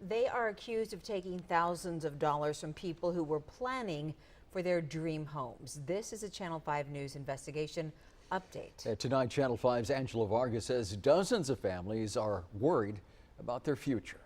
They are accused of taking thousands of dollars from people who were planning for their dream homes. This is a Channel 5 News investigation update. Tonight, Channel 5's Angela Vargas says dozens of families are worried about their future.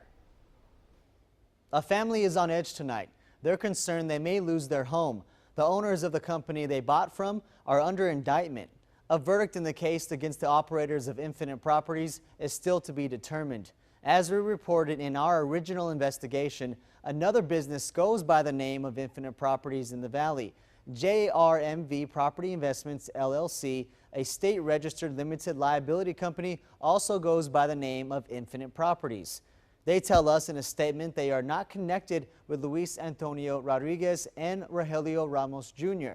A family is on edge tonight. They're concerned they may lose their home. The owners of the company they bought from are under indictment. A verdict in the case against the operators of Infinite Properties is still to be determined. As we reported in our original investigation, another business goes by the name of Infinite Properties in the Valley. JRMV Property Investments, LLC, a state-registered limited liability company, also goes by the name of Infinite Properties. They tell us in a statement they are not connected with Luis Antonio Rodriguez and Rogelio Ramos Jr.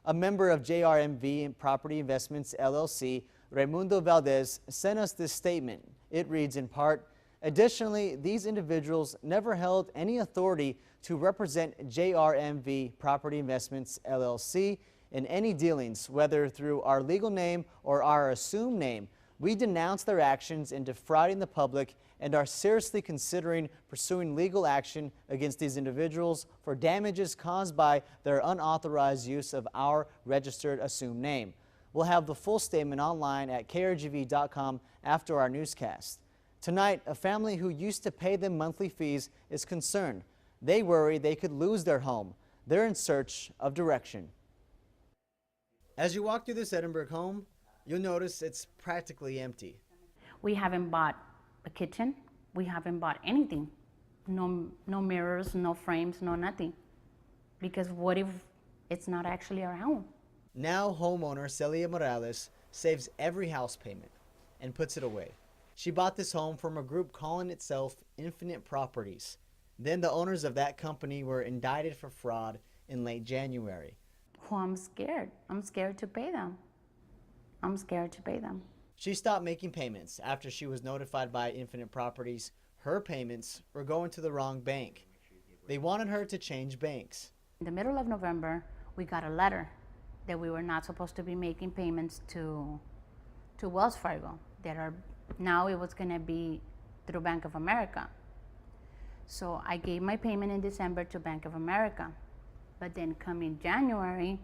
A member of JRMV Property Investments, LLC, Raimundo Valdez, sent us this statement. It reads in part, additionally, these individuals never held any authority to represent JRMV Property Investments, LLC in any dealings, whether through our legal name or our assumed name. We denounce their actions in defrauding the public and are seriously considering pursuing legal action against these individuals for damages caused by their unauthorized use of our registered assumed name. We'll have the full statement online at krgv.com after our newscast. Tonight, a family who used to pay them monthly fees is concerned. They worry they could lose their home. They're in search of direction. As you walk through this Edinburgh home, you'll notice it's practically empty. We haven't bought a kitchen. We haven't bought anything. No mirrors, no frames, no nothing. Because what if it's not actually our home? Now homeowner Celia Morales saves every house payment and puts it away. She bought this home from a group calling itself Infinite Properties. Then the owners of that company were indicted for fraud in late January. Well, I'm scared. I'm scared to pay them. I'm scared to pay them. She stopped making payments after she was notified by Infinite Properties her payments were going to the wrong bank. They wanted her to change banks. In the middle of November, we got a letter that we were not supposed to be making payments to Wells Fargo. Now it was going to be through Bank of America. So I gave my payment in December to Bank of America. But then coming January,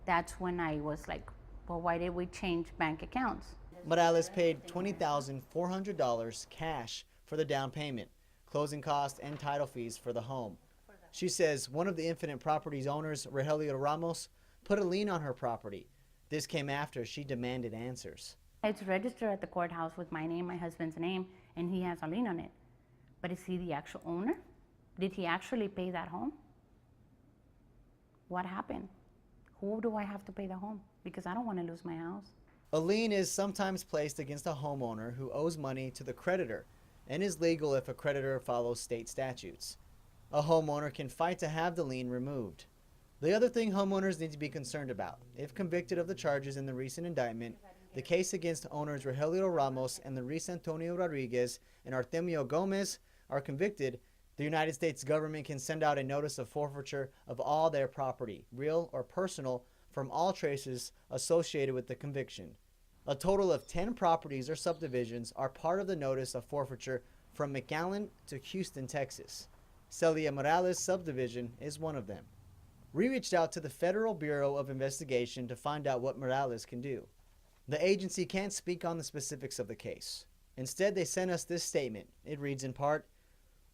that's when I was like, well, why did we change bank accounts? Morales paid $20,400 cash for the down payment, closing costs and title fees for the home. She says one of the Infinite Properties owners, Rogelio Ramos, put a lien on her property. This came after she demanded answers. It's registered at the courthouse with my name, my husband's name, and he has a lien on it. But is he the actual owner? Did he actually pay that home? What happened? Who do I have to pay the home? Because I don't want to lose my house. A lien is sometimes placed against a homeowner who owes money to the creditor and is legal if a creditor follows state statutes. A homeowner can fight to have the lien removed. The other thing homeowners need to be concerned about, if convicted of the charges in the recent indictment, the case against owners Rogelio Ramos and Luis Antonio Rodriguez and Artemio Gomez are convicted, the United States government can send out a notice of forfeiture of all their property, real or personal, from all traces associated with the conviction. A total of 10 properties or subdivisions are part of the notice of forfeiture from McAllen to Houston, Texas. Celia Morales subdivision is one of them. We reached out to the Federal Bureau of Investigation to find out what Morales can do. The agency can't speak on the specifics of the case. Instead, they sent us this statement. It reads in part,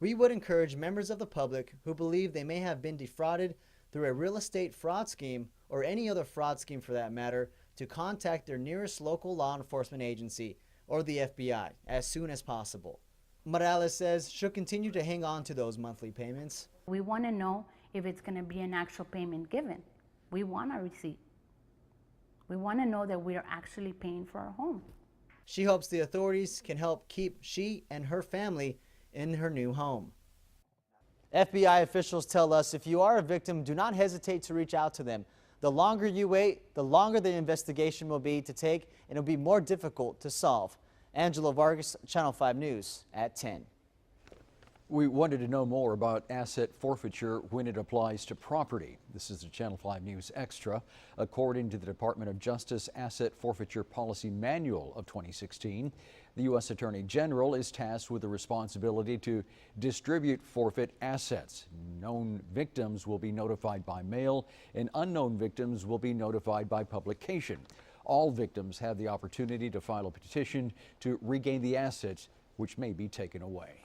we would encourage members of the public who believe they may have been defrauded through a real estate fraud scheme or any other fraud scheme for that matter to contact their nearest local law enforcement agency or the FBI as soon as possible. Morales says she'll continue to hang on to those monthly payments. We want to know if it's going to be an actual payment given. We want a receipt. We want to know that we are actually paying for our home. She hopes the authorities can help keep she and her family in her new home. FBI officials tell us if you are a victim, do not hesitate to reach out to them. The longer you wait, the longer the investigation will be to take, and it'll be more difficult to solve. Angela Vargas, Channel 5 News at 10. We wanted to know more about asset forfeiture when it applies to property. This is the Channel 5 News Extra. According to the Department of Justice Asset Forfeiture Policy Manual of 2016, The U.S. Attorney General is tasked with the responsibility to distribute forfeit assets. Known victims will be notified by mail, and unknown victims will be notified by publication. All victims have the opportunity to file a petition to regain the assets which may be taken away.